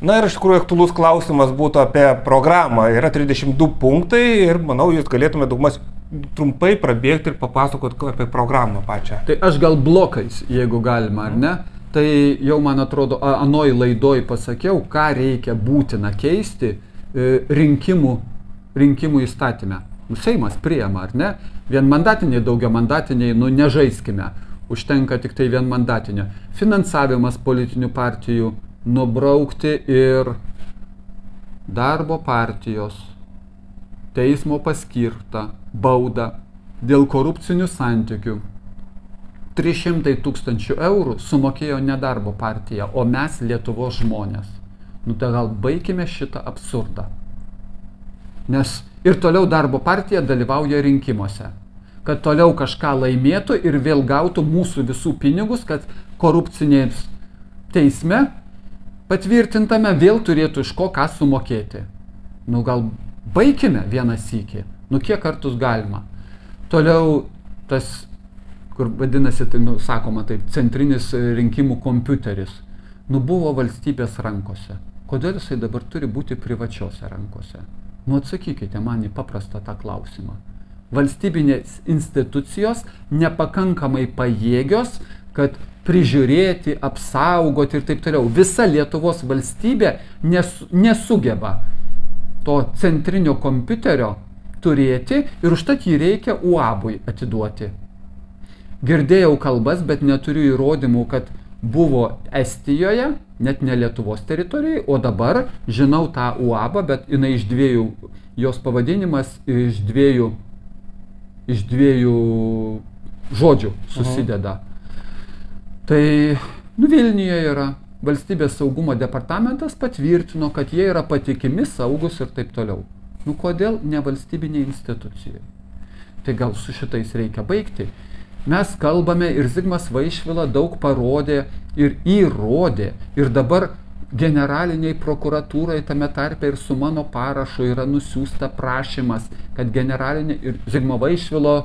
Na ir iš tikrųjų aktualus klausimas būtų apie programą. Yra 32 punktai ir manau, jūs galėtume daugmas trumpai prabėgti ir papasakoti apie programą pačią. Tai aš gal blokais, jeigu galima, ar ne? Tai jau, man atrodo, anoj laidoj pasakiau, ką reikia būtina keisti rinkimų įstatyme. Seimas priima, ar ne? Vienmandatiniai, daugiamandatiniai, nežaiskime. Užtenka tik tai vienmandatinio. Finansavimas politinių partijų nubraukti ir darbo partijos teismo paskirtą baudą dėl korupcinių santykių. 300 000 eurų sumokėjo ne darbo partija, o mes Lietuvos žmonės. Tai gal baikime šitą absurdą. Nes ir toliau darbo partija dalyvauja rinkimuose. Kad toliau kažką laimėtų ir vėl gautų mūsų visų pinigus, kad korupcinės teisme patvirtintame vėl turėtų iš ko ką sumokėti. Gal baikime vieną sykį. Kiek kartus galima. Toliau tas, kur vadinasi, tai, sakoma taip, centrinis rinkimų kompiuteris, buvo valstybės rankose. Kodėl jisai dabar turi būti privačiose rankose? Atsakykite man į paprastą tą klausimą. Valstybinės institucijos nepakankamai pajėgios, kad prižiūrėti, apsaugoti ir taip toliau. Visa Lietuvos valstybė nesugeba to centrinio kompiuterio turėti ir užtat jį reikia UABui atiduoti. Girdėjau kalbas, bet neturiu įrodymų, kad buvo Estijoje, net ne Lietuvos teritorijai, o dabar žinau tą UABą, bet jinai iš dviejų, jos pavadinimas iš dviejų žodžių susideda. Tai Vilniuje yra valstybės saugumo departamentas patvirtino, kad jie yra patikimi, saugus ir taip toliau. Kodėl ne valstybinė institucija? Tai gal su šitais reikia baigti. Mes kalbame ir Zigmas Vaišvila daug parodė ir įrodė. Ir dabar generaliniai prokuratūrai tame tarpe ir su mano parašu yra nusiųsta prašymas, kad generalinė ir Zigmo Vaišvilo,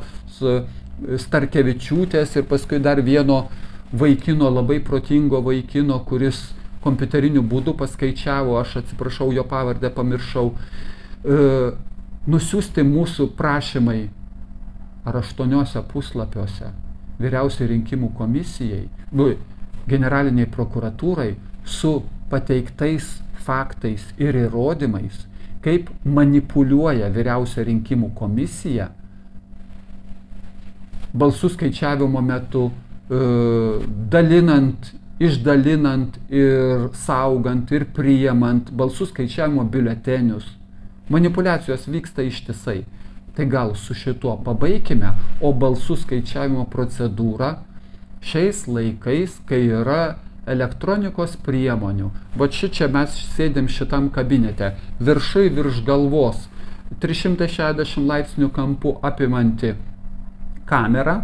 Starkevičiūtės ir paskui dar vieno vaikino, labai protingo vaikino, kuris kompiuteriniu būdu paskaičiavo, aš atsiprašau, jo pavardę pamiršau, nusiųsti mūsų prašymai ar 8 puslapiuose vyriausiai rinkimų komisijai, generaliniai prokuratūrai su pateiktais faktais ir įrodymais, kaip manipuliuoja vyriausia rinkimų komisija balsų skaičiavimo metu, išdalinant ir saugant ir priimant balsų skaičiavimo biuletenius. Manipuliacijos vyksta ištisai. Tai gal su šituo pabaikime, o balsų skaičiavimo procedūra šiais laikais, kai yra elektronikos priemonių. Čia mes sėdėm šitam kabinete, viršui virš galvos, 360 laipsnių kampu apimanti kamera.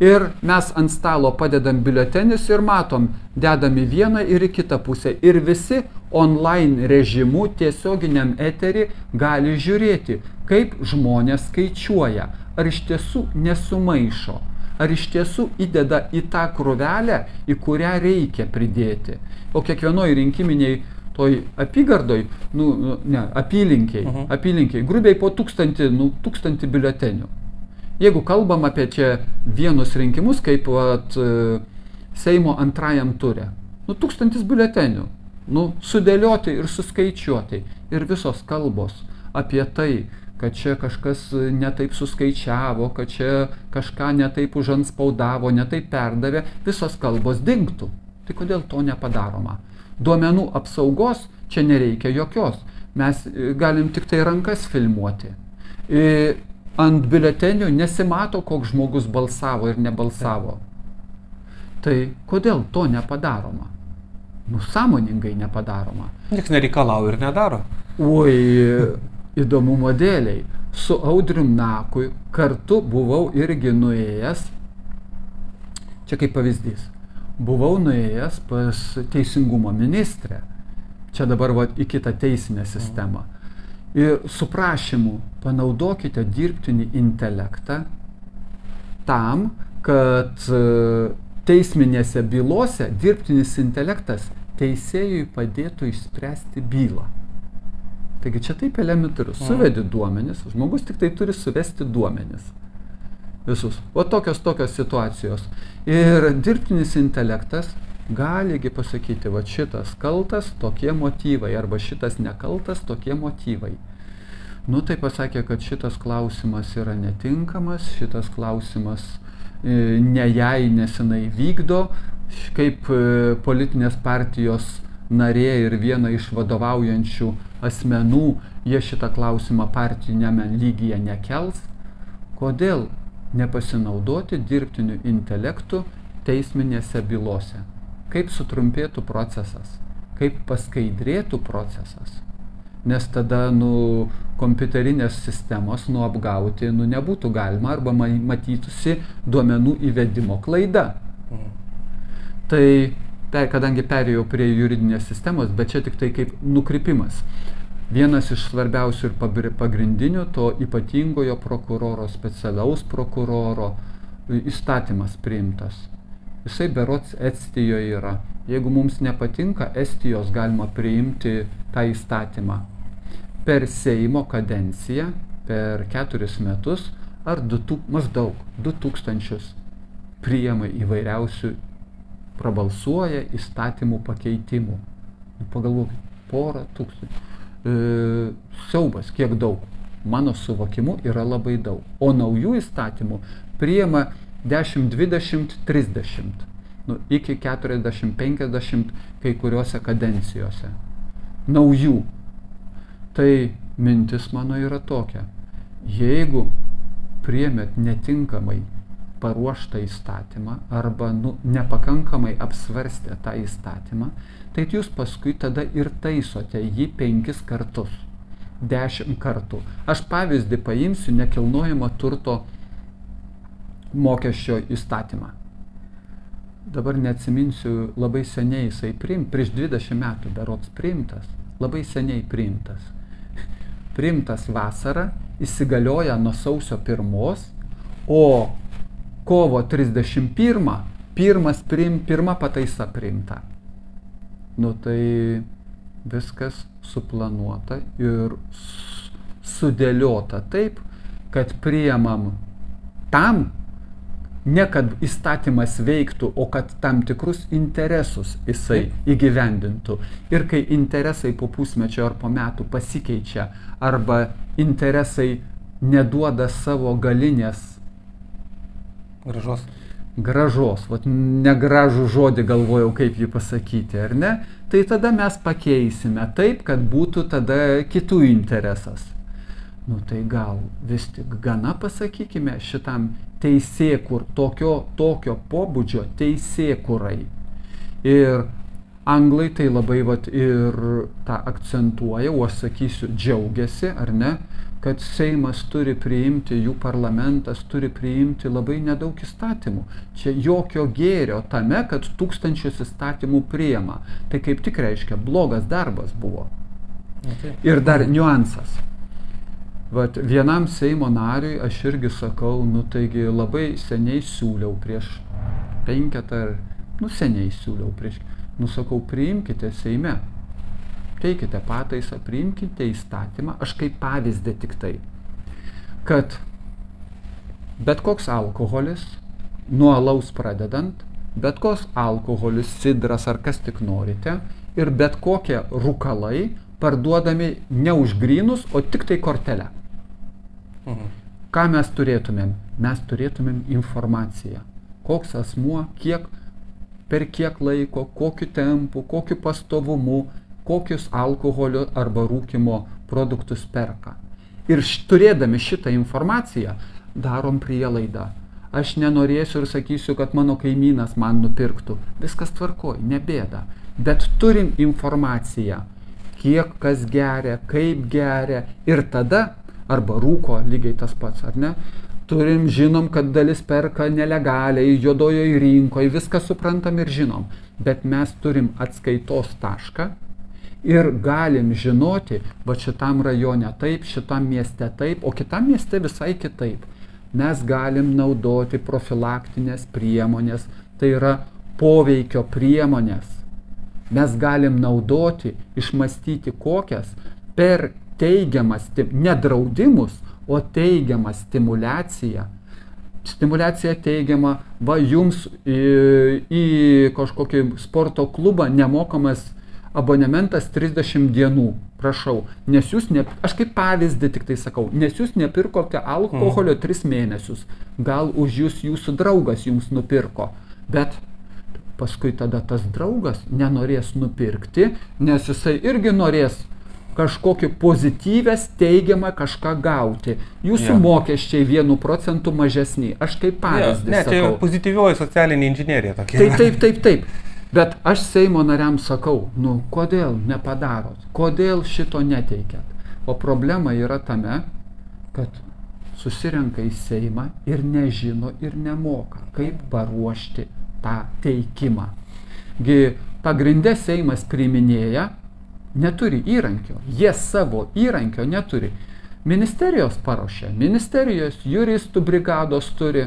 Ir mes ant stalo padedam biuletenius ir matom, dedam į vieną ir į kitą pusę. Ir visi online režimu tiesioginiam eterį gali žiūrėti, kaip žmonės skaičiuoja, ar iš tiesų nesumaišo, ar iš tiesų įdeda į tą krūvelę, į kurią reikia pridėti. O kiekvienoj rinkiminiai toj apygardoj, apylinkiai, grubiai po 1000 biuletenių. Jeigu kalbam apie čia vienus rinkimus, kaip Seimo antrajam ture, 1000 biuletenių, sudėlioti ir suskaičiuoti. Ir visos kalbos apie tai, kad čia kažkas netaip suskaičiavo, kad čia kažką netaip užanspaudavo, netaip perdavė, visos kalbos dingtų. Tai kodėl to nepadaroma? Duomenų apsaugos čia nereikia jokios. Mes galim tik tai rankas filmuoti. Ant biuletenių nesimato, koks žmogus balsavo ir nebalsavo. Tai kodėl to nepadaroma? Sąmoningai nepadaroma. Niekas nereikalauja ir nedaro. Įdomumo dėliai. Su Audrium Nakui kartu buvau irgi nuėjęs, čia kaip pavyzdys, buvau nuėjęs pas teisingumo ministrę, čia dabar į kitą teisinę sistemą. Ir su prašymu panaudokite dirbtinį intelektą tam, kad teisminėse bylose dirbtinis intelektas teisėjui padėtų išspręsti bylą. Taigi čia taip elementaru. Suvedi duomenis, žmogus tik tai turi suvesti duomenis. Visus. O tokios situacijos. Ir dirbtinis intelektas galigi pasakyti, va šitas kaltas, tokie motyvai, arba šitas nekaltas, tokie motyvai. Nu tai pasakė, kad šitas klausimas yra netinkamas, šitas klausimas ne jai, nes jinai vykdo, kaip politinės partijos narė ir viena iš vadovaujančių asmenų, jie šitą klausimą partijame lygyje nekels. Kodėl nepasinaudoti dirbtiniu intelektu teisminėse bylose? Kaip sutrumpėtų procesas? Kaip paskaidrėtų procesas? Nes tada, kompiuterinės sistemos apgauti, nebūtų galima arba matytųsi duomenų įvedimo klaida. Tai kadangi perėjau prie juridinės sistemos, bet čia tik tai kaip nukrypimas. Vienas iš svarbiausių ir pagrindinių to ypatingojo prokuroro, specialaus prokuroro įstatymas priimtas. Jisai berods Estijoje yra. Jeigu mums nepatinka Estijos, galima priimti tą įstatymą per Seimo kadenciją, per 4 metus, ar maždaug 2000 priima įvairiausių, prabalsuoja įstatymų pakeitimų. Pagalvokit, 1000. Siaubas, kiek daug. Mano suvokimu yra labai daug. O naujų įstatymų priima 10, 20, 30. Iki 40, 50 kai kuriuose kadencijose. Naujų. Tai mintis mano yra tokia. Jeigu priėmėt netinkamai paruoštą įstatymą arba nepakankamai apsvarstę tą įstatymą, tai jūs paskui tada ir taisote jį 5 kartus, 10 kartų. Aš pavyzdį paimsiu nekilnojamo turto mokesčio įstatymą. Dabar neatsiminsiu, labai seniai jisai prieš 20 metų berods priimtas, labai seniai priimtas. Priimtas vasarą, įsigalioja nuo sausio 1, o kovo 31 pirma pataisa priimta. Tai viskas suplanuota ir sudėliota taip, kad priimam tam, ne kad įstatymas veiktų, o kad tam tikrus interesus jisai įgyvendintų. Ir kai interesai po pusmečio ar po metų pasikeičia, arba interesai neduoda savo galinės gražos, negražų žodį galvojau, kaip jį pasakyti, ar ne? Tai tada mes pakeisime taip, kad būtų tada kitų interesas. Tai gal vis tik gana pasakykime šitam tokio pobūdžio teisėkūrai. Ir anglai tai labai ir tą akcentuoja, o aš sakysiu, džiaugiasi, ar ne, kad Seimas turi priimti, jų parlamentas turi priimti labai nedaug įstatymų. Čia jokio gėrio tame, kad 1000 įstatymų priima. Tai kaip tik reiškia, blogas darbas buvo. Okay. Ir dar niuansas. Vienam Seimo nariui aš irgi sakau, taigi labai seniai siūliau prieš 5 ar, seniai siūliau prieš, sakau, priimkite Seime. Teikite pataisą, priimkite įstatymą, aš kaip pavyzdį tik tai, kad bet koks alkoholis, nuo alaus pradedant, bet koks alkoholis, sidras ar kas tik norite, ir bet kokie rūkalai parduodami ne už grynus, o tik tai kortelę. Ką mes turėtumėm? Mes turėtumėm informaciją. Koks asmuo, per kiek laiko, kokiu tempu, kokiu pastovumu, kokius alkoholio arba rūkymo produktus perka. Ir turėdami šitą informaciją, darom prielaidą. Aš nenorėsiu ir sakysiu, kad mano kaimynas man nupirktų. Viskas tvarkoj, nebėda. Bet turim informaciją, kiek kas geria, kaip geria. Ir tada, arba rūko lygiai tas pats, ar ne? Žinom, kad dalis perka nelegaliai, juodojoje rinkoje, viską suprantam ir žinom. Bet mes turim atskaitos tašką, ir galim žinoti, šitam rajone taip, šitam mieste taip, o kitam mieste visai kitaip. Mes galim naudoti profilaktinės priemonės, tai yra poveikio priemonės. mes galim naudoti, išmastyti kokias per teigiamas, ne draudimus, o teigiamą stimulaciją. Stimulacija teigiama, va jums į kažkokį sporto klubą nemokamas abonementas 30 dienų, prašau, nes jūs, aš kaip pavyzdį tik tai sakau, nes jūs nepirkote alkoholio 3 mėnesius, gal už jūs jūsų draugas jums nupirko, bet paskui tada tas draugas nenorės nupirkti, nes jisai irgi norės kažkokį pozityvės, teigiamą kažką gauti. Jūsų mokesčiai 1% mažesni. Aš kaip pavyzdį sakau. Tai pozityvioji socialinė inžinierija tokia. Taip. Bet aš Seimo nariams sakau, kodėl nepadarot? Kodėl šito neteikėt? O problema yra tame, kad susirenka į Seimą ir nežino ir nemoka, kaip paruošti tą teikimą. Pagrinde Seimas priiminėja, neturi įrankio. Jie savo įrankio neturi. Ministerijos paruošia. Ministerijos juristų brigados turi.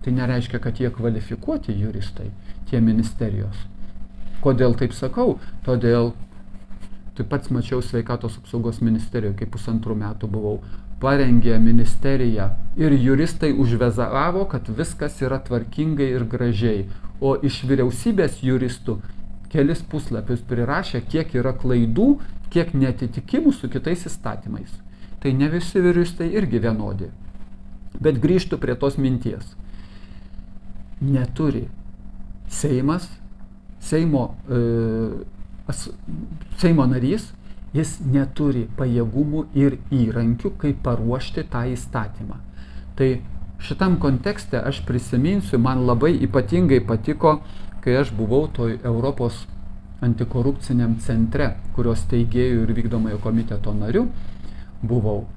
Tai nereiškia, kad jie kvalifikuoti juristai, tie ministerijos. Kodėl taip sakau? Todėl, taip pats mačiau sveikatos apsaugos ministerijoje, kai 1,5 metų buvau, parengė ministerija ir juristai užvezavo, kad viskas yra tvarkingai ir gražiai. O iš vyriausybės juristų kelis puslapius prirašė, kiek yra klaidų, kiek neatitikimų su kitais įstatymais. Tai ne visi juristai irgi vienodi. Bet grįžtu prie tos minties. Neturi Seimo narys, jis neturi pajėgumų ir įrankių, kaip paruošti tą įstatymą. Tai šitam kontekste aš prisiminsiu, man labai ypatingai patiko, kai aš buvau toj Europos antikorupciniam centre, kurios steigėjų ir vykdomojo komiteto nariu buvau.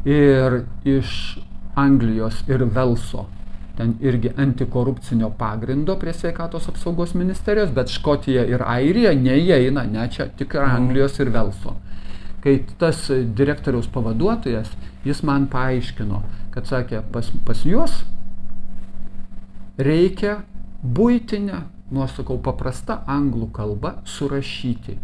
Ir iš Anglijos ir Velso, ten irgi antikorupcinio pagrindo prie sveikatos apsaugos ministerijos, bet Škotija ir Airija neįeina, čia tik Anglijos ir Velso. Kai tas direktoriaus pavaduotojas, jis man paaiškino, kad sakė, pas juos reikia buitinę, sakau, paprasta anglų kalba surašyti.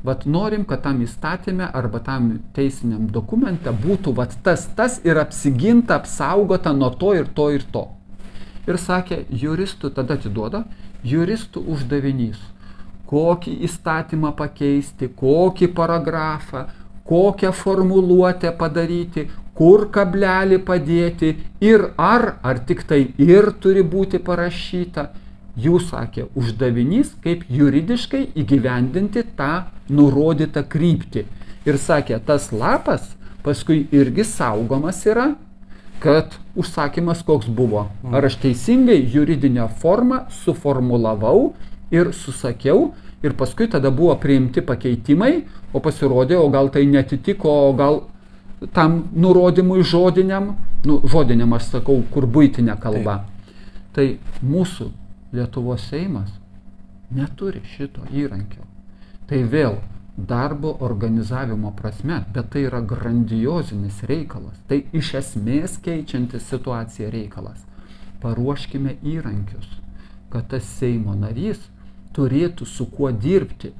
Vat norim, kad tam įstatyme arba tam teisiniam dokumente būtų tas ir apsiginta, apsaugota nuo to ir to ir to. Ir sakė, juristų tada atiduoda, juristų uždavinys, kokį įstatymą pakeisti, kokį paragrafą, kokią formuluotę padaryti, kur kablelį padėti ir ar tik tai ir turi būti parašyta. Jūs, sakė, uždavinys, kaip juridiškai įgyvendinti tą nurodytą kryptį. Ir sakė, tas lapas paskui irgi saugomas yra, kad užsakymas koks buvo. Ar aš teisingai juridinę formą suformulavau ir susakiau, ir paskui tada buvo priimti pakeitimai, o pasirodė, o gal tai netitiko, o gal tam nurodymui žodiniam aš sakau, kur buitinė kalba. Tai mūsų Lietuvos Seimas neturi šito įrankio. Tai vėl darbo organizavimo prasme, bet tai yra grandiozinis reikalas. Tai iš esmės keičiantis situaciją reikalas. Paruoškime įrankius, kad tas Seimo narys turėtų su kuo dirbti.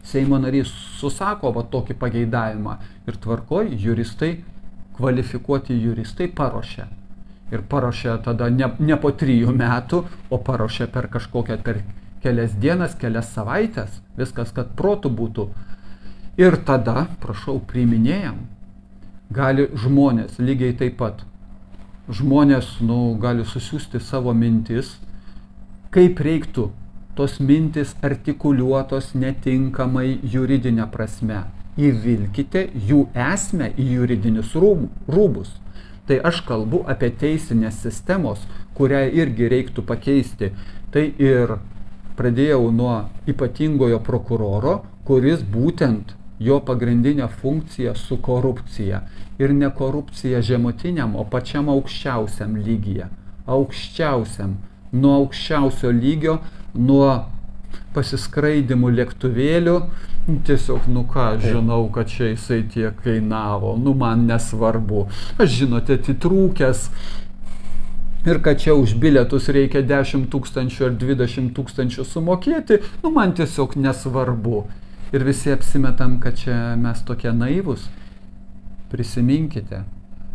Seimo narys susako tokį pageidavimą ir tvarkoj juristai, kvalifikuoti juristai paruošia. Ir paruošia tada ne po 3 metų, o paruošia per kelias dienas, kelias savaitės, viskas, kad protų būtų. Ir tada, prašau, priiminėjam. Gali žmonės lygiai taip pat. Žmonės, gali susiųsti savo mintis, kaip reiktų tos mintis artikuliuotos netinkamai juridinę prasme. Įvilkite jų esmę į juridinius rūbus. Tai aš kalbu apie teisinės sistemos, kurią irgi reiktų pakeisti. Tai ir pradėjau nuo ypatingojo prokuroro, kuris būtent jo pagrindinė funkcija su korupcija. Ir ne korupcija žemutiniam, o pačiam aukščiausiam lygyje. Aukščiausiam, nuo aukščiausio lygio, nuo pasiskraidimų lėktuvėlių. Tiesiog, žinau, kad čia jisai tiek kainavo, man nesvarbu. Aš, žinote, atitrūkęs ir kad čia už bilietus reikia 10 000 ar 20 000 sumokėti, nu man tiesiog nesvarbu. Ir visi apsimetam, kad čia mes tokie naivus. Prisiminkite,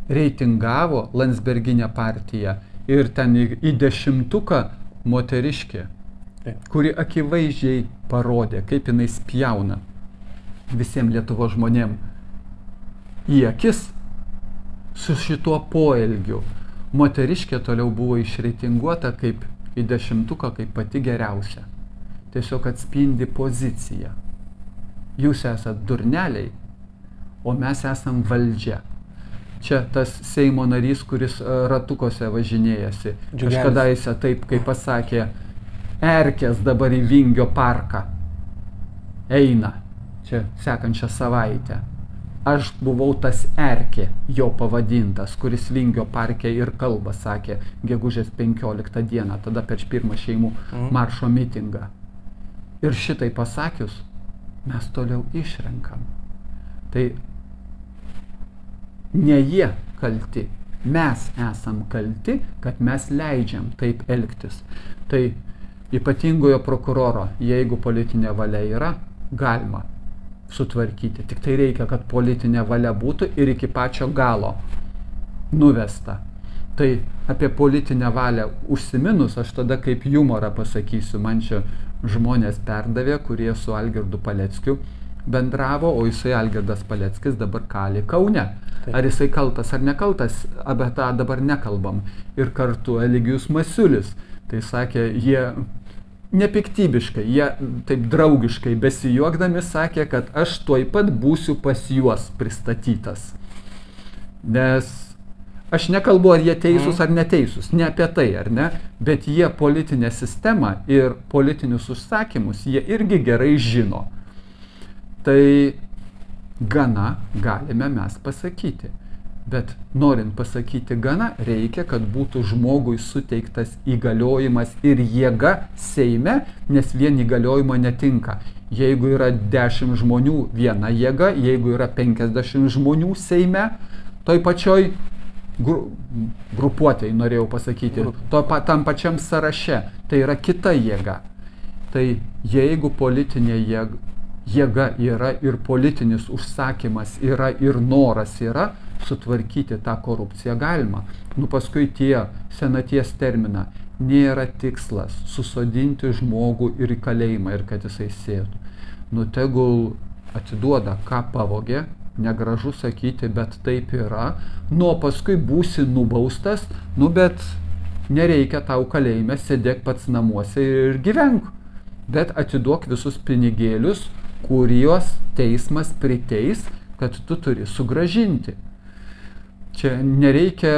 reitingavo Landsberginė partija ir ten į 10-uką moteriškė, kuri akivaizdžiai parodė, kaip jinai spjauna visiems Lietuvos žmonėm į akis su šituo poelgiu. Moteriškė toliau buvo išreitinguota kaip į 10-uką, kaip pati geriausia. Tiesiog atspindi poziciją. Jūs esat durneliai, o mes esam valdžia. Čia tas Seimo narys, kuris ratukose važinėjasi. Kažkadaise taip, kaip pasakė, erkės dabar į Vingio parką eina. Čia sekančią savaitę. Aš buvau tas erkė, jo pavadintas, kuris Vingio parke ir kalbą sakė gegužės 15 dieną, tada per pirmą šeimų maršo mitingą. Ir šitai pasakius, mes toliau išrenkam. Tai ne jie kalti, mes esam kalti, kad mes leidžiam taip elgtis. Tai ypatingojo prokuroro, jeigu politinė valia yra, galima sutvarkyti. Tik tai reikia, kad politinė valia būtų ir iki pačio galo nuvesta. Tai apie politinę valią užsiminus, aš tada kaip humorą pasakysiu, man čia žmonės perdavė, kurie su Algirdu Paleckiu bendravo, o jisai Algirdas Paleckis dabar kali Kaune. Ar jisai kaltas ar nekaltas, apie tą dabar nekalbam. Ir kartu Eligijus Masiulis. Tai sakė, jie nepiktybiškai, jie taip draugiškai besijuokdami sakė, kad aš tuoj pat būsiu pas juos pristatytas. Nes aš nekalbu, ar jie teisūs ar neteisūs, ne apie tai, ar ne, bet jie politinę sistemą ir politinius užsakymus jie irgi gerai žino. Tai gana galime mes pasakyti. Bet norint pasakyti gana, reikia, kad būtų žmogui suteiktas įgaliojimas ir jėga Seime, nes vien įgaliojimo netinka. Jeigu yra 10 žmonių, viena jėga, jeigu yra 50 žmonių Seime, toj pačioj grupuotėj, norėjau pasakyti, tam pačiam sąraše, tai yra kita jėga. Tai jeigu politinė jėga yra ir politinis užsakymas yra ir noras yra, sutvarkyti tą korupciją galima. Nu paskui tie senaties terminą nėra tikslas susodinti žmogų ir į kalėjimą ir kad jisai sėdų. Nu tegul atiduoda, ką pavogė, negražu sakyti, bet taip yra. Nu paskui būsi nubaustas, nu bet nereikia tau kalėjime, sėdėk pats namuose ir gyvenk. Bet atiduok visus pinigėlius, kuriuos teismas priteis, kad tu turi sugrąžinti. Čia nereikia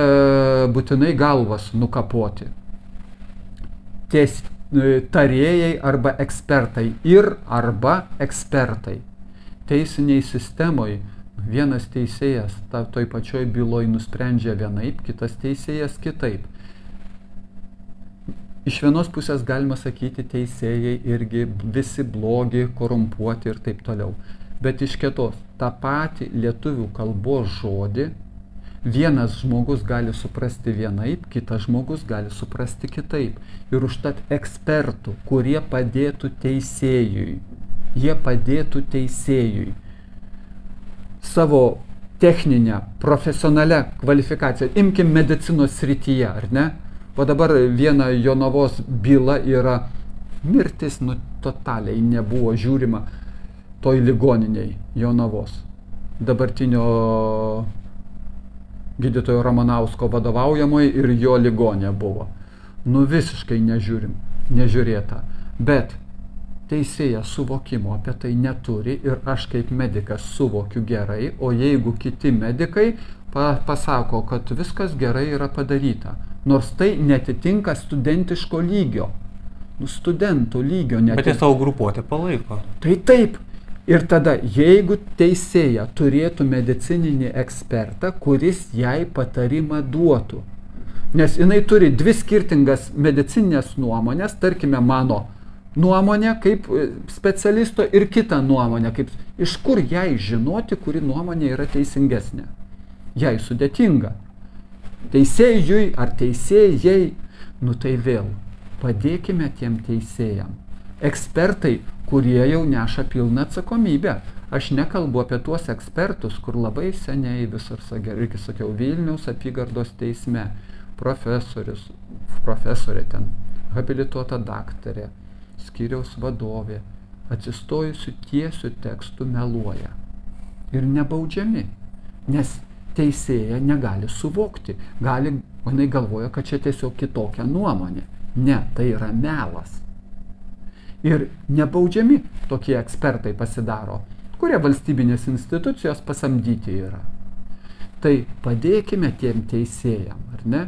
būtinai galvas nukapoti. Tarėjai arba ekspertai ir arba ekspertai. Teisiniai sistemoje vienas teisėjas toj pačioj byloj nusprendžia vienaip, kitas teisėjas kitaip. Iš vienos pusės galima sakyti, teisėjai irgi visi blogi, korumpuoti ir taip toliau. Bet iš kitos, tą patį lietuvių kalbos žodį vienas žmogus gali suprasti vienaip, kitas žmogus gali suprasti kitaip. Ir užtat ekspertų, kurie padėtų teisėjui, savo techninę, profesionalią kvalifikaciją. Imkim medicinos srityje, ar ne? O dabar viena Jonavos byla yra mirtis, nu totaliai nebuvo žiūrima toj ligoniniai Jonavos. Dabartinio gydytojo Ramanausko vadovaujamoji ir jo ligonė buvo. Nu visiškai nežiūrėta. Bet teisėjas suvokimo apie tai neturi ir aš kaip medikas suvokiu gerai, o jeigu kiti medikai pasako, kad viskas gerai yra padaryta, nors tai netitinka studentiško lygio. Nu, studentų lygio netitinka. Bet jie savo grupuotę palaiko. Tai taip. Ir tada, jeigu teisėja turėtų medicininį ekspertą, kuris jai patarimą duotų, nes jinai turi dvi skirtingas medicininės nuomonės, tarkime mano nuomonė kaip specialisto ir kitą nuomonę, kaip iš kur jai žinoti, kuri nuomonė yra teisingesnė. Jai sudėtinga. teisėjui ar teisėjai, nu tai vėl padėkime tiem teisėjam. Ekspertai, kurie jau neša pilną atsakomybę. Aš nekalbu apie tuos ekspertus, kur labai seniai visur, irgi sakiau, Vilniaus apygardos teisme profesorė ten, habilituota daktarė, skyriaus vadovė, atsistojusių tiesių tekstų meluoja. Ir nebaudžiami, nes teisėja negali suvokti. Jinai galvoja, kad čia tiesiog kitokia nuomonė. Ne, tai yra melas. Ir nebaudžiami tokie ekspertai pasidaro, kurie valstybinės institucijos pasamdyti yra. Tai padėkime tiem teisėjam, ar ne?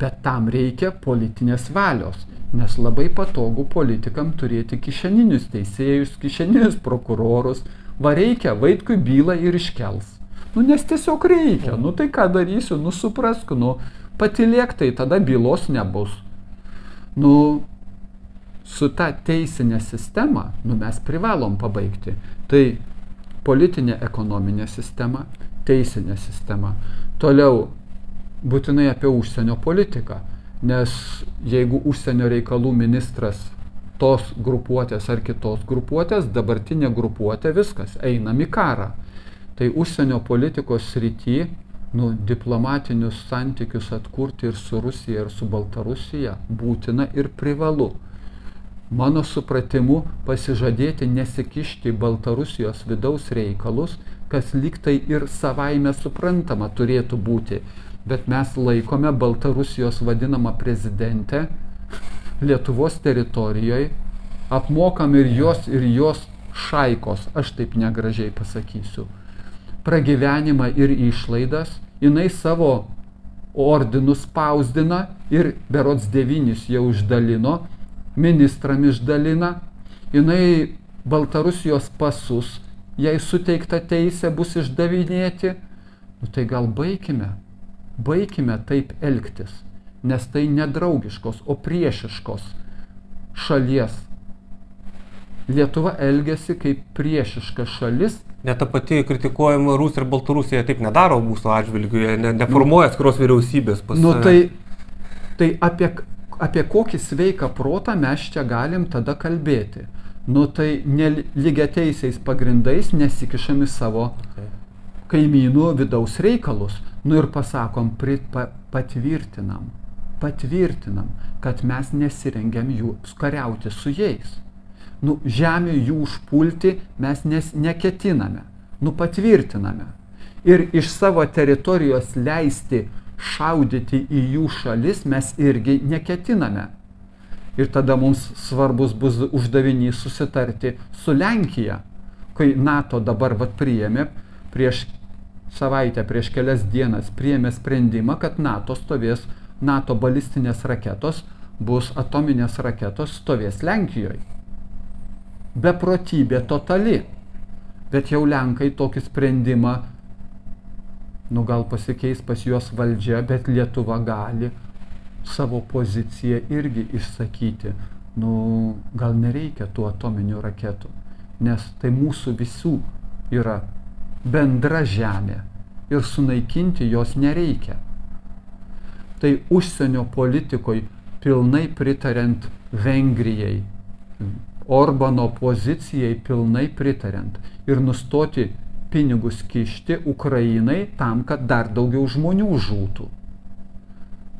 Bet tam reikia politinės valios, nes labai patogu politikam turėti kišeninius teisėjus, kišeninius prokurorus. Va reikia, Vaitkui bylą ir iškels. Nu, nes tiesiog reikia. Nu, tai ką darysiu? Nu, suprask, nu, patylėk, tai tada bylos nebus. Nu, su ta teisinė sistema, nu, mes privalom pabaigti. Tai politinė ekonominė sistema, teisinė sistema. Toliau būtinai apie užsienio politiką, nes jeigu užsienio reikalų ministras tos grupuotės ar kitos grupuotės, dabartinė grupuotė, viskas, einam į karą. Tai užsienio politikos srity, nu, diplomatinius santykius atkurti ir su Rusija, ir su Baltarusija būtina ir privalu. Mano supratimu, pasižadėti nesikišti į Baltarusijos vidaus reikalus, kas lyg tai ir savaime suprantama turėtų būti. Bet mes laikome Baltarusijos vadinamą prezidentę Lietuvos teritorijoje, apmokam ir jos šaikos, aš taip negražiai pasakysiu, pragyvenimą ir išlaidas, jinai savo ordinus spausdina ir berods 9 jau išdalino, ministram išdalina, jinai Baltarusijos pasus, jai suteikta teisė bus išdavinėti, nu tai gal baikime taip elgtis, nes tai nedraugiškos, o priešiškos šalies. Lietuva elgiasi kaip priešiška šalis. Net ta pati kritikuojama Rusija ir Baltarusija taip nedaro mūsų atžvilgiu, jie neformuoja atskiros vyriausybės pas save. Tai apie kokį sveiką protą mes čia galim tada kalbėti. Nu tai lygiateisiais pagrindais nesikišam į savo kaimynų vidaus reikalus. Nu ir pasakom, patvirtinam, kad mes nesirengiam jų kariauti su jais. Nu, žemė jų užpulti mes neketiname. Nu, patvirtiname. Ir iš savo teritorijos leisti šaudyti į jų šalis mes irgi neketiname. Ir tada mums svarbus bus uždavinys susitarti su Lenkija, kai NATO dabar priėmė prieš kelias dienas priėmė sprendimą, kad NATO balistinės raketos bus atominės raketos stovės Lenkijoje. Beprotybė totali. Bet jau Lenkai tokį sprendimą, nu gal pasikeis pas juos valdžia, bet Lietuva gali savo poziciją irgi išsakyti. Nu, gal nereikia tų atominių raketų, nes tai mūsų visų yra bendra žemė ir sunaikinti jos nereikia. Tai užsienio politikoje pilnai pritariant Vengrijai, Orbano pozicijai pilnai pritariant ir nustoti pinigus kišti Ukrainai tam, kad dar daugiau žmonių žūtų.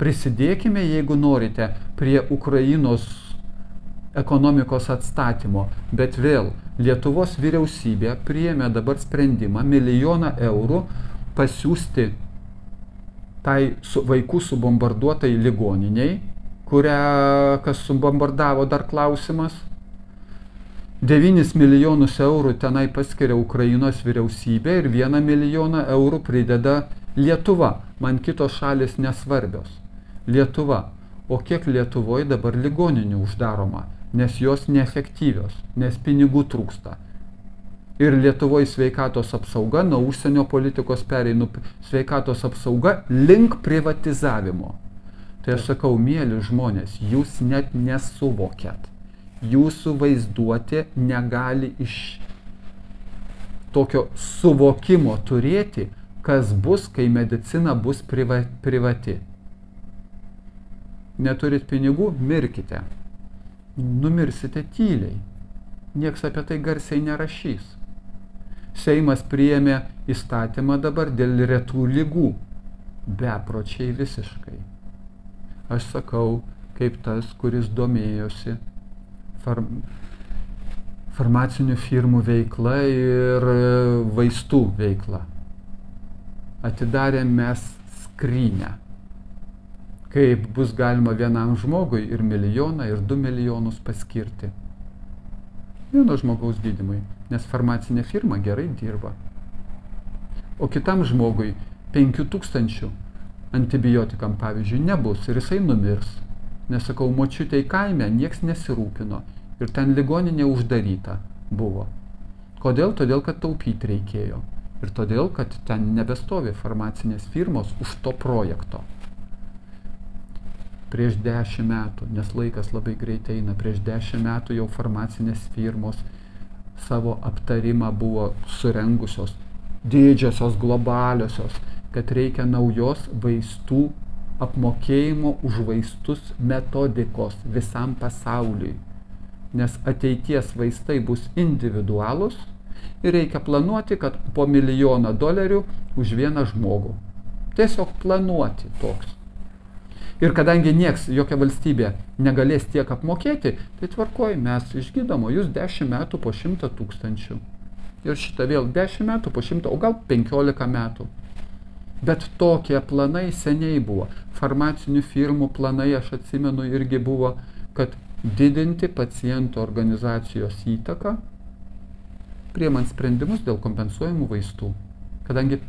Prisidėkime, jeigu norite, prie Ukrainos ekonomikos atstatymo, bet vėl Lietuvos vyriausybė priėmė dabar sprendimą 1 milijoną eurų pasiūsti tai vaikų subombarduotai ligoniniai, kurią kas subombardavo dar klausimas. 9 milijonus eurų tenai paskiria Ukrainos vyriausybė ir 1 milijoną eurų prideda Lietuva. Man kitos šalis nesvarbios. Lietuva. O kiek Lietuvoje dabar ligoninių uždaroma? Nes jos neefektyvios, nes pinigų trūksta. Ir Lietuvoje sveikatos apsauga, nuo užsienio politikos pereinu sveikatos apsauga link privatizavimo. Tai aš sakau, mieli žmonės, jūs net nesuvokiat. Jūsų vaizduotė negali iš tokio suvokimo turėti, kas bus, kai medicina bus privati. Neturit pinigų, mirkite. Numirsite tyliai. Nieks apie tai garsiai nerašys. Seimas priėmė įstatymą dabar dėl retų ligų. Bepročiai visiškai. Aš sakau, kaip tas, kuris domėjosi farmacinių firmų veikla ir vaistų veikla. Atidarėm mes skrynę. Kaip bus galima vienam žmogui ir 1 milijoną, ir 2 milijonus paskirti. Vieno žmogaus gydymui, nes farmacinė firma gerai dirba. O kitam žmogui 5000 antibiotikam, pavyzdžiui, nebus ir jisai numirs. Nesakau, močiutei kaime nieks nesirūpino ir ten ligoninė uždaryta buvo. Kodėl? Todėl, kad taupyti reikėjo. Ir todėl, kad ten nebestovi farmacinės firmos už to projekto. Prieš 10 metų, nes laikas labai greitai eina, prieš 10 metų jau farmacinės firmos savo aptarimą buvo surengusios, didžiosios, globaliosios, kad reikia naujos vaistų apmokėjimo už vaistus metodikos visam pasauliui. Nes ateities vaistai bus individualūs ir reikia planuoti, kad po $1 milijoną už vieną žmogų. Tiesiog planuoti toks. Ir kadangi nieks, jokia valstybė negalės tiek apmokėti, tai tvarkoj, mes išgydom, o jūs 10 metų po 100 000. Ir šitą vėl 10 metų po 100, o gal 15 metų. Bet tokie planai seniai buvo. Farmacinių firmų planai, aš atsimenu, irgi buvo, kad didinti pacientų organizacijos įtaką, priimant sprendimus dėl kompensuojamų vaistų. Kadangi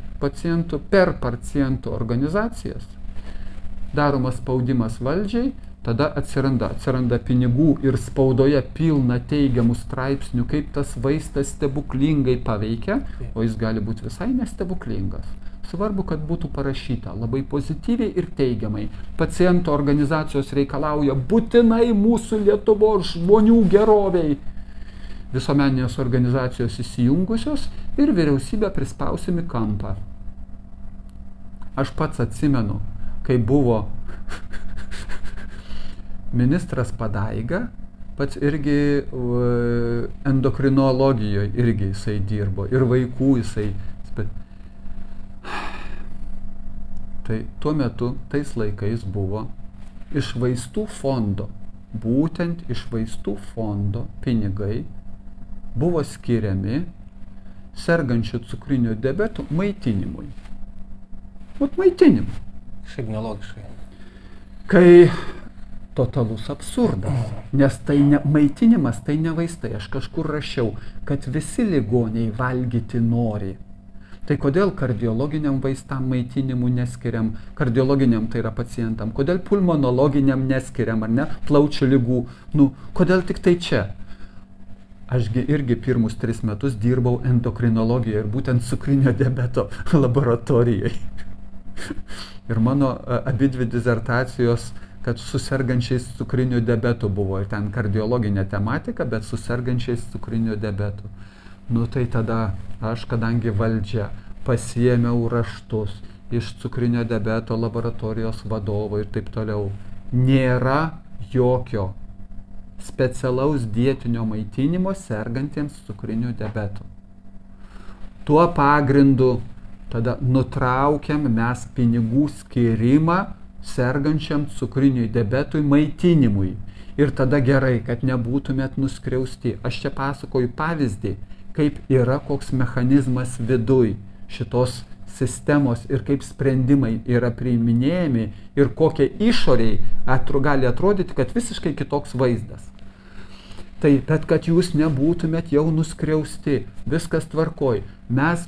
per pacientų organizacijas daromas spaudimas valdžiai, tada atsiranda pinigų ir spaudoje pilna teigiamų straipsnių, kaip tas vaistas stebuklingai paveikia, o jis gali būti visai nestebuklingas. Svarbu, kad būtų parašyta labai pozityviai ir teigiamai. Pacientų organizacijos reikalauja būtinai mūsų Lietuvos žmonių geroviai. Visuomeninės organizacijos įsijungusios ir vyriausybę prispausimi kampą. Aš pats atsimenu, kai buvo ministras Padaiga, pats irgi endokrinologijoje irgi jisai dirbo ir vaikų jisai. Tai tuo metu, tais laikais buvo iš vaistų fondo, būtent iš vaistų fondo pinigai buvo skiriami sergančių cukriniu diabetu maitinimui. Vat maitinimui. Šiaip nelogiškai. Kai totalus absurdas, nes tai ne, maitinimas tai ne vaistai. Aš kažkur rašiau, kad visi ligoniai valgyti nori. Tai kodėl kardiologiniam vaistam maitinimų neskiriam, kardiologiniam tai yra pacientam, kodėl pulmonologiniam neskiriam, ar ne, plaučių ligų, kodėl tik tai čia? Ašgi irgi pirmus 3 metus dirbau endokrinologijoje ir būtent cukrinio diabeto laboratorijoje. Ir mano abidvi disertacijos, kad su sergančiais cukriniu diabetu buvo, ir ten kardiologinė tematika, bet su sergančiais cukriniu diabetu. Tai tada aš, kadangi valdžia, pasiėmiau raštus iš cukrinio diabeto laboratorijos vadovo ir taip toliau. Nėra jokio specialaus dietinio maitinimo sergantiems cukriniu diabetu. Tuo pagrindu tada nutraukiam mes pinigų skirimą sergančiam cukriniui diabetui maitinimui. Ir tada gerai, kad nebūtumėt nuskriausti. Aš čia pasakoju pavyzdį, kaip yra koks mechanizmas viduj šitos sistemos ir kaip sprendimai yra priiminėjami ir kokie išoriai gali atrodyti, kad visiškai kitoks vaizdas. Tai, bet kad jūs nebūtumėt jau nuskriausti, viskas tvarkoj. Mes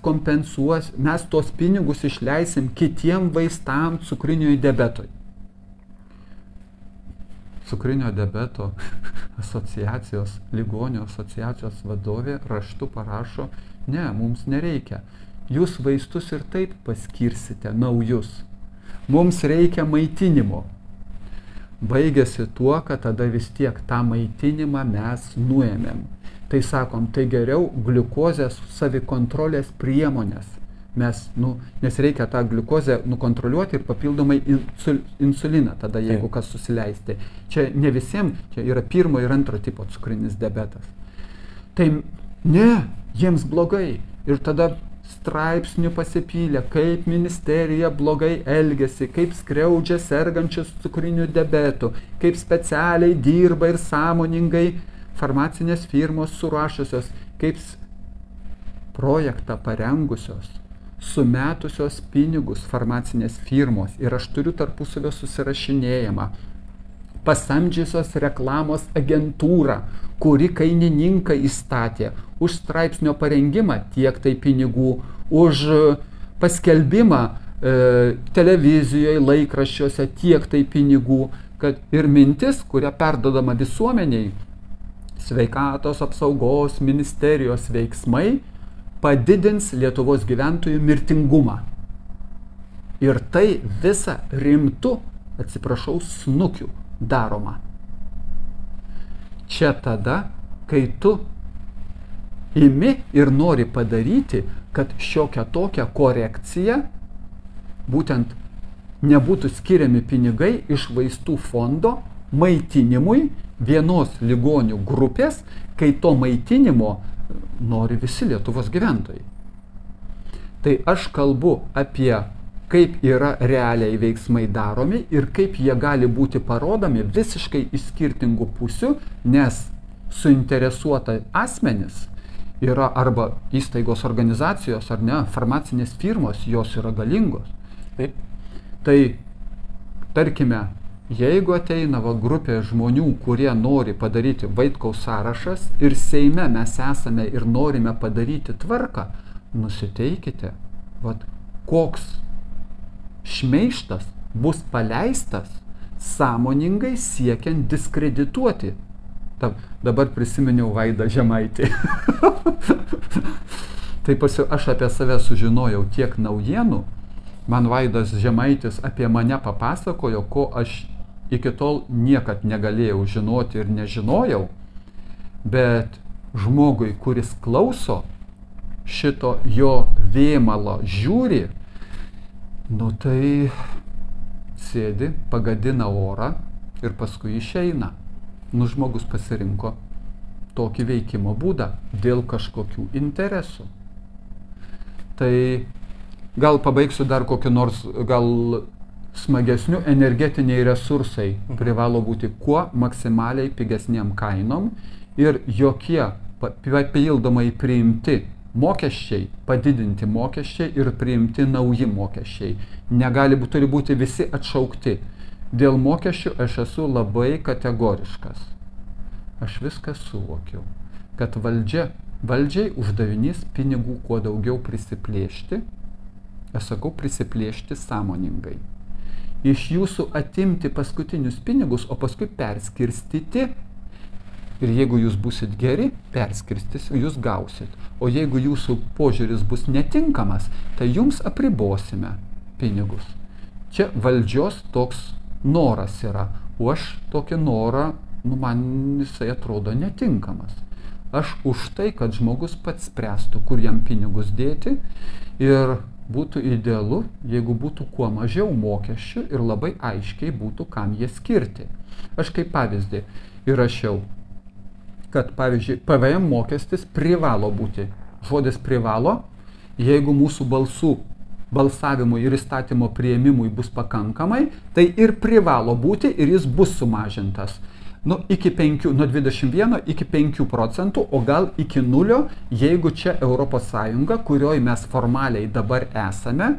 tos pinigus išleisim kitiem vaistam cukriniui diabetui. Cukrinio diabeto asociacijos, ligonių asociacijos vadovė raštu parašo, ne, mums nereikia. Jūs vaistus ir taip paskirsite naujus. Mums reikia maitinimo. Baigėsi tuo, kad tada vis tiek tą maitinimą mes nuėmėm. Tai sakom, tai geriau gliukozės savikontrolės priemonės Mes, nes reikia tą gliukozę nukontroliuoti ir papildomai insuliną tada, jeigu kas susileisti. Čia ne visiems, čia yra 1 ir 2 tipo cukrinis diabetas. Tai ne, jiems blogai. Ir tada straipsnių pasipylė, kaip ministerija blogai elgiasi, kaip skriaudžia sergančius cukriniu diabetu, kaip specialiai dirba ir sąmoningai farmacinės firmos surašusios, kaip projektą parengusios, sumetusios pinigus farmacinės firmos ir aš turiu tarpusavio susirašinėjimą, pasamdžiusios reklamos agentūrą, kuri kainininką įstatė už straipsnio parengimą tiek tai pinigų, už paskelbimą televizijoje, laikraščiuose tiek tai pinigų, kad ir mintis, kuria perdodama visuomeniai, sveikatos apsaugos ministerijos veiksmai padidins Lietuvos gyventojų mirtingumą. Ir tai visa rimtu, atsiprašau, snukiu daroma. Čia tada, kai tu imi ir nori padaryti, kad šiokia tokia korekcija, būtent nebūtų skiriami pinigai iš vaistų fondo maitinimui vienos ligonių grupės, kai to maitinimo nori visi Lietuvos gyventojai. Tai aš kalbu apie kaip yra realiai veiksmai daromi ir kaip jie gali būti parodomi visiškai iš skirtingų pusių, nes suinteresuota asmenis yra arba įstaigos organizacijos, ar ne, farmacinės firmos, jos yra galingos. Taip. Tai, tarkime, jeigu ateina grupė žmonių, kurie nori padaryti Vaitkaus sąrašas ir Seime mes esame ir norime padaryti tvarką, nusiteikite, koks šmeižtas bus paleistas sąmoningai siekiant diskredituoti. Dabar prisiminiau Vaidą Žemaitį. Taip aš apie save sužinojau tiek naujienų, man Vaidas Žemaitis apie mane papasakojo, ko aš iki tol niekad negalėjau žinoti ir nežinojau, bet žmogui, kuris klauso šito jo vėmalo žiūri, tai sėdi, pagadina orą ir paskui išeina. Žmogus pasirinko tokį veikimo būdą dėl kažkokių interesų. Tai gal pabaigsiu dar kokį nors, gal smagesnių energetiniai resursai privalo būti kuo maksimaliai pigesniem kainom ir jokie papildomai priimti mokesčiai, padidinti mokesčiai ir priimti nauji mokesčiai. Turi būti visi atšaukti. Dėl mokesčių aš esu labai kategoriškas. Aš viską suvokiau, kad valdžiai uždavinys pinigų kuo daugiau prisiplėšti, aš sakau prisiplėšti sąmoningai. Iš jūsų atimti paskutinius pinigus, o paskui perskirstyti. Ir jeigu jūs busit geri, perskirstys, jūs gausit. O jeigu jūsų požiūris bus netinkamas, tai jums apribosime pinigus. Čia valdžios toks noras yra, o aš tokį norą, man jisai atrodo netinkamas. Aš už tai, kad žmogus pats spręstų, kur jam pinigus dėti ir būtų idealu, jeigu būtų kuo mažiau mokesčių ir labai aiškiai būtų, kam jie skirti. Aš kaip pavyzdį įrašiau, kad pavyzdžiui PVM mokestis privalo būti. Žodis privalo, jeigu mūsų balsavimui ir įstatymo priėmimui bus pakankamai, tai ir privalo būti ir jis bus sumažintas. Nuo 21 iki 5%, o gal iki 0, jeigu čia ES, kurioje mes formaliai dabar esame,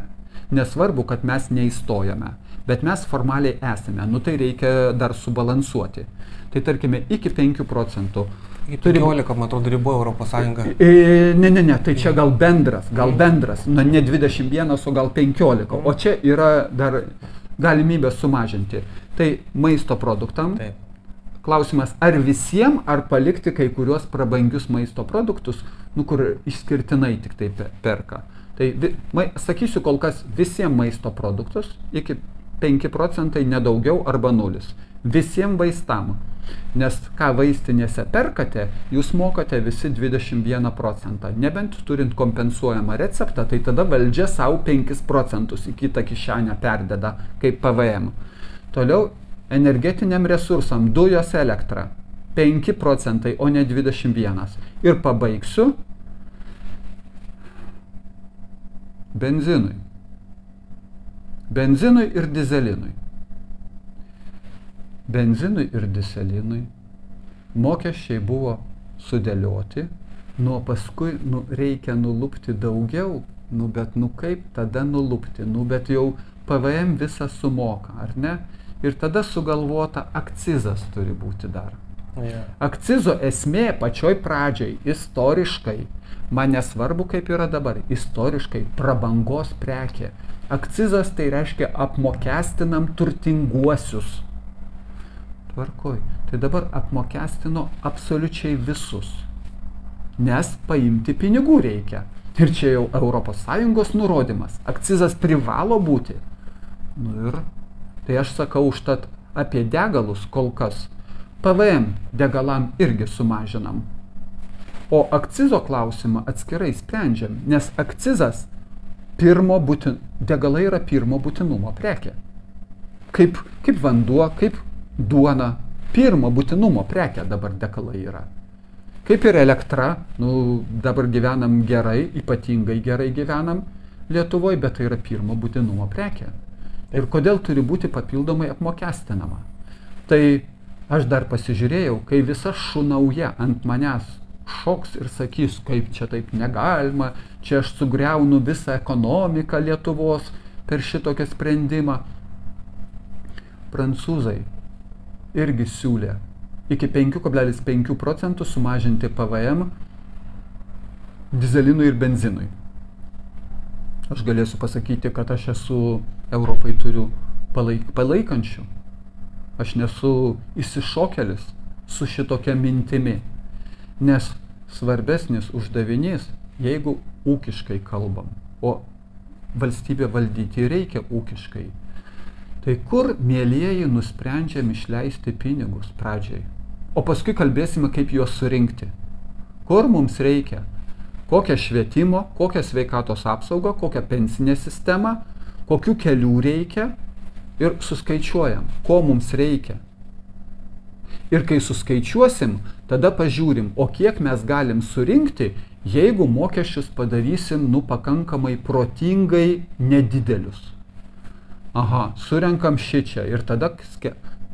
nesvarbu, kad mes neįstojame, bet mes formaliai esame, tai reikia dar subalansuoti. Tai tarkime, iki 5%. Iki 15, man atrodo, ribo ES. Ne, tai čia gal bendras, ne 21, o gal 15, o čia yra dar galimybė sumažinti. Tai maisto produktam. Taip. Klausimas, ar visiems, ar palikti kai kuriuos prabangius maisto produktus, kur išskirtinai tik tai perka. Tai sakysiu kol kas visiems maisto produktus iki 5%, nedaugiau arba 0. Visiems vaistam. Nes ką vaistinėse perkate, jūs mokate visi 21%. Nebent turint kompensuojamą receptą, tai tada valdžia savo 5% į kitą kišenę perdeda kaip PVM. Toliau energetiniam resursam, dujos, elektra 5%, o ne 21%. Ir pabaigsiu benzinui. Benzinui ir dizelinui. Benzinui ir dizelinui mokesčiai buvo sudėlioti, paskui reikia nulupti daugiau, bet kaip tada nulupti, bet jau PVM visą sumoka, ar ne? Ir tada sugalvota akcizas turi būti dar. Akcizo esmė pačioj pradžiai, istoriškai, man nesvarbu kaip yra dabar, istoriškai prabangos prekė. Akcizas tai reiškia apmokestinam turtinguosius. Tvarkoj. Tai dabar apmokestino absoliučiai visus. Nes paimti pinigų reikia. Ir čia jau ES nurodymas. Akcizas privalo būti. Ir tai aš sakau užtat apie degalus kol kas. PVM degalam irgi sumažinam. O akcizo klausimą atskirai sprendžiam. Nes akcizas degalai yra pirmo būtinumo prekė. Kaip vanduo, kaip duona, pirmo būtinumo prekė dabar degalai yra. Kaip ir elektra, dabar gyvenam gerai, ypatingai gerai gyvenam Lietuvoje, bet tai yra pirmo būtinumo prekė. Ir kodėl turi būti papildomai apmokestinama? Tai aš dar pasižiūrėjau, kai visa šunauja ant manęs šoks ir sakys, kaip čia taip negalima, čia aš sugriaunu visą ekonomiką Lietuvos per šitokią sprendimą. Prancūzai irgi siūlė iki 5,5% sumažinti PVM dizelinui ir benzinui. Aš galėsiu pasakyti, kad aš esu Europai turiu palaikančių. Aš nesu įsišokėlis su šitokia mintimi. Nes svarbesnis uždavinys, jeigu ūkiškai kalbam, o valstybę valdyti reikia ūkiškai, tai kur, mielieji, nusprendžiam išleisti pinigus pradžiai? O paskui kalbėsime, kaip juos surinkti. Kur mums reikia? Kokią švietimo, kokią sveikatos apsaugą, kokią pensinę sistemą, kokių kelių reikia ir suskaičiuojam, ko mums reikia. Ir kai suskaičiuosim, tada pažiūrim, o kiek mes galim surinkti, jeigu mokesčius padarysim pakankamai protingai nedidelius. Aha, surenkam šičia ir tada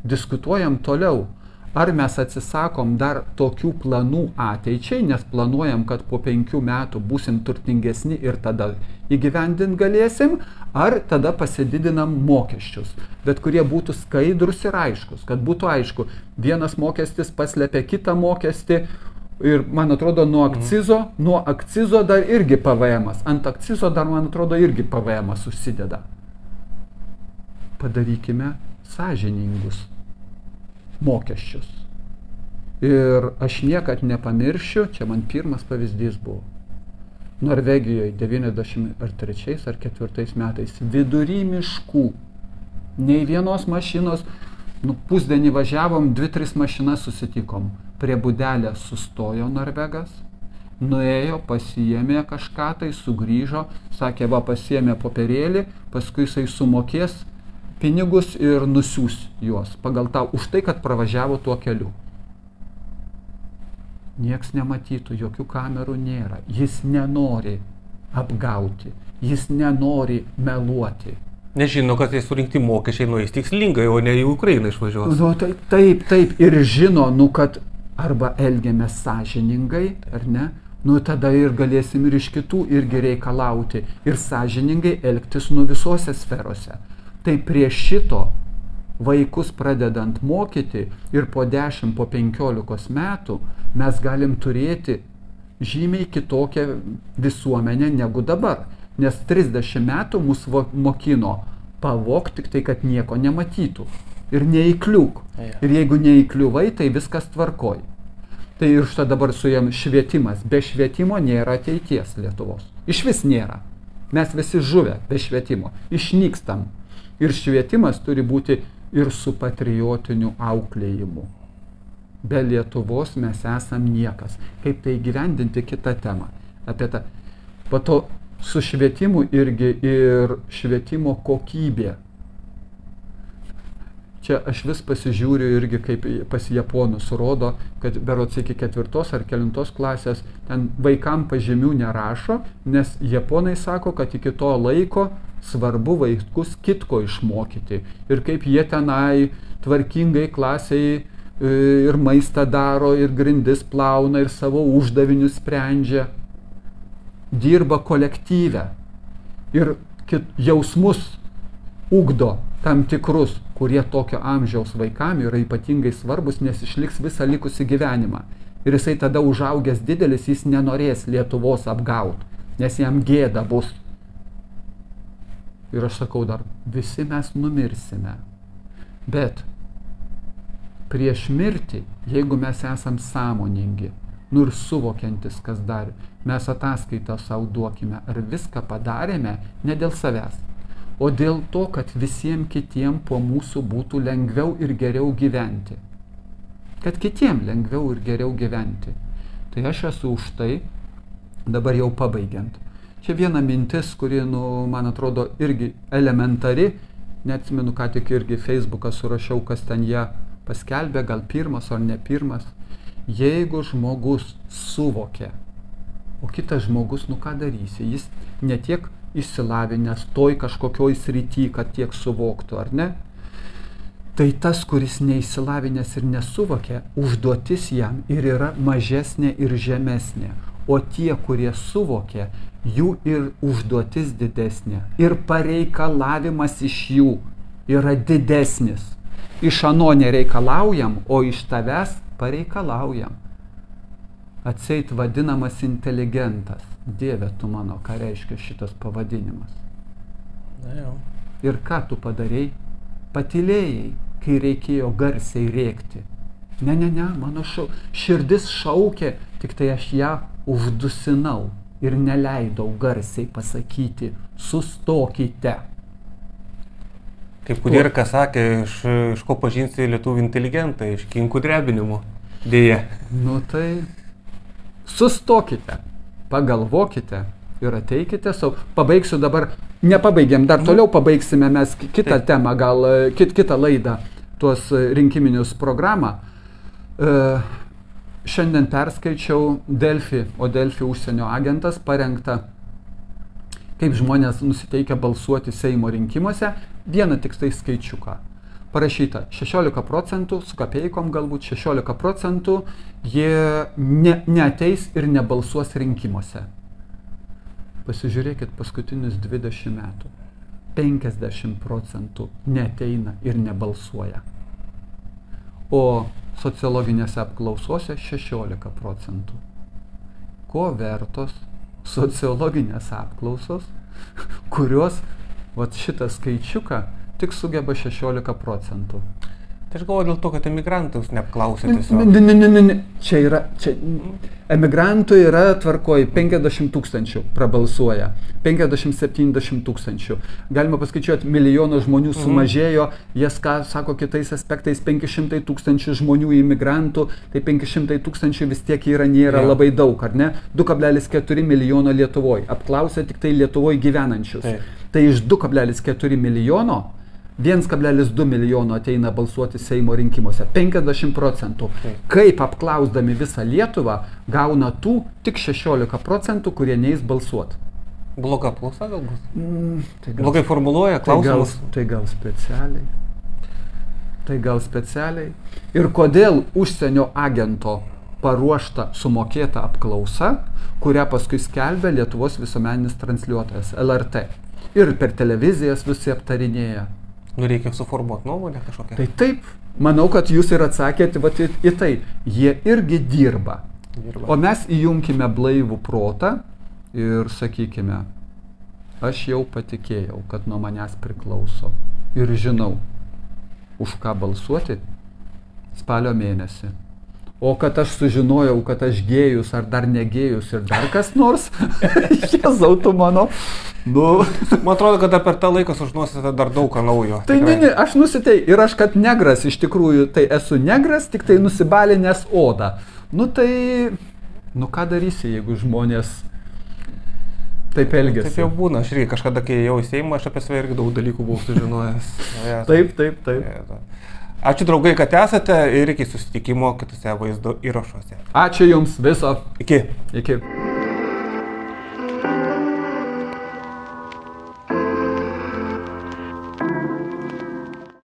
diskutuojam toliau, ar mes atsisakom dar tokių planų ateičiai, nes planuojam, kad po 5 metų būsim turtingesni ir tada įgyvendint galėsim, ar tada pasididinam mokesčius, bet kurie būtų skaidrus ir aiškus, kad būtų aišku, vienas mokestis paslepia kitą mokestį ir, man atrodo, nuo akcizo dar irgi PVM-as, ant akcizo dar, man atrodo, irgi PVM-as susideda. Padarykime sąžiningus mokesčius. Ir aš niekad nepamiršiu, čia man pirmas pavyzdys buvo. Norvegijoje 93 ar 4 metais vidury miškų, nei vienos mašinos, pusdienį važiavom, 2-3 mašinas susitikom. Prie būdelę sustojo norvegas, nuėjo, pasiėmė kažką tai, sugrįžo, sakė, pasiėmė popierėlį, paskui jisai sumokės pinigus ir nusiūs juos pagal tą už tai, kad pravažiavo tuo keliu. Nieks nematytų, jokių kamerų nėra. Jis nenori apgauti, jis nenori meluoti. Nežino, kad tai surinkti mokesčiai nueis tikslingai, o ne į Ukrainą išvažiuos. Taip, ir žino, kad arba elgiamės sąžiningai, ar ne, tada ir galėsim ir iš kitų irgi reikalauti ir sąžiningai elgtis visose sferose. Tai prie šito vaikus pradedant mokyti ir po 10, po 15 metų mes galim turėti žymiai kitokią visuomenę negu dabar. Nes 30 metų mus mokino pavok tik tai, kad nieko nematytų. Ir neįkliūk. Ir jeigu neįkliūvai, tai viskas tvarkoj. Tai ir štai dabar su jam švietimas. Be švietimo nėra ateities Lietuvos. Iš vis nėra. Mes visi žuvę be švietimo. Išnykstam. Ir švietimas turi būti ir su patriotiniu auklėjimu. Be Lietuvos mes esam niekas. Kaip tai įgyvendinti, kita tema. Apie tą. Po to su švietimu irgi ir švietimo kokybė. Čia aš vis pasižiūriu irgi, kaip pas japonus rodo, kad berods iki 4 ar 9 klasės ten vaikam pažymių nerašo, nes japonai sako, kad iki to laiko svarbu vaikus kitko išmokyti. Ir kaip jie tenai tvarkingai klasiai ir maistą daro, ir grindis plauna, ir savo uždavinius sprendžia. Dirba kolektyve. Ir jausmus ugdo tam tikrus, kurie tokio amžiaus vaikam yra ypatingai svarbus, nes išliks visą likusį gyvenimą. Ir jisai tada užaugęs didelis, jis nenorės Lietuvos apgaut, nes jam gėda bus. Ir aš sakau dar, visi mes numirsime. Bet prieš mirtį, jeigu mes esam sąmoningi, ir suvokiantis, kas darė, mes ataskaitą savo duokime, ar viską padarėme ne dėl savęs, o dėl to, kad visiems kitiem po mūsų būtų lengviau ir geriau gyventi. Kad kitiem lengviau ir geriau gyventi. Tai aš esu už tai, dabar jau pabaigiant. Čia viena mintis, kuri, man atrodo, irgi elementari, neatsimenu, ką tik irgi Facebooką surašiau, kas ten ją paskelbė, gal pirmas ar ne pirmas. Jeigu žmogus suvokia, o kitas žmogus, ką darysi, jis ne tiek išsilavinęs toj kažkokioj srity, kad tiek suvoktų, ar ne? Tai tas, kuris neįsilavinęs ir nesuvokia, užduotis jam ir yra mažesnė ir žemesnė. O tie, kurie suvokia, jų ir užduotis didesnė. Ir pareikalavimas iš jų yra didesnis. Iš ano nereikalaujam, o iš tavęs pareikalaujam. Atseit vadinamas inteligentas. Dieve tu mano, ką reiškia šitas pavadinimas. Na jau. Ir ką tu padarei? Patylėjai, kai reikėjo garsiai rėkti. Ne, mano širdis šaukė, tik tai aš ją uždusinau ir neleidau garsiai pasakyti, sustokite. Kaip Kudirka sakė, iš ko pažinsi lietuvių inteligentą, iš kinkų drebinimo. Dėja. Tai sustokite, pagalvokite ir ateikite savo. Pabaigsiu dabar, nepabaigėm, dar toliau pabaigsime mes kitą temą, gal kitą laidą, tuos rinkiminius programą. Šiandien perskaičiau Delfi, o Delfi užsienio agentas parengta, kaip žmonės nusiteikia balsuoti Seimo rinkimuose, vieną tik tai skaičiuką. Parašyta 16%, su kapeikom galbūt 16%, jie neateis ir nebalsuos rinkimuose. Pasižiūrėkit paskutinius 20 metų. 50% neateina ir nebalsuoja. O sociologinėse apklausose 16%. Ko vertos sociologinės apklausos, kurios šitą skaičiuką tik sugeba 16%. Tai aš galvoju dėl to, kad emigrantus neapklausė tiesiog. Ne. Čia emigrantų yra tvarkoj 50 000 prabalsuoja, 50-70 000. Galima paskaičiuoti, milijono žmonių sumažėjo, jie sako kitais aspektais 500 000 žmonių imigrantų, tai 500 000 vis tiek nėra labai daug, ar ne? 2,4 milijono Lietuvoje. Apklausė tik tai Lietuvoje gyvenančius. Tai iš 2,4 milijono 1,2 milijono ateina balsuoti Seimo rinkimuose. 50%. Kaip apklausdami visą Lietuvą gauna tų tik 16%, kurie neis balsuoti. Bloga apklausa galbūt? Blogai formuluoja klausimus? Tai gal specialiai. Ir kodėl užsienio agento paruošta sumokėta apklausa, kurią paskui skelbia Lietuvos visuomeninis transliuotojas LRT. Ir per televizijas visi aptarinėja. Reikia suformuoti nuomonę kažkokią. Tai taip, manau, kad jūs ir atsakėte į tai. Jie irgi dirba. O mes įjungkime blaivų protą ir sakykime, aš jau patikėjau, kad nuo manęs priklauso. Ir žinau, už ką balsuoti spalio mėnesį. O kad aš sužinojau, kad aš gėjus ar dar negėjus ir dar kas nors, Jėzau tu mano, Nu. Man atrodo, kad per tą laiką sužinosite dar daug ką naujo. Tai ne, aš nusitei ir aš, kad negras iš tikrųjų, tai esu negras, tik tai nusibalinęs odą. Nu tai, nu ką darysi, jeigu žmonės taip elgiasi. Taip jau būna, aš irgi kažkada, kai jau į Seimą, aš apie save irgi daug dalykų buvau sužinojęs. Taip. Ačiū draugai, kad esate ir iki susitikimo kitose vaizdo įrašuose. Ačiū Jums viso. Iki. Iki.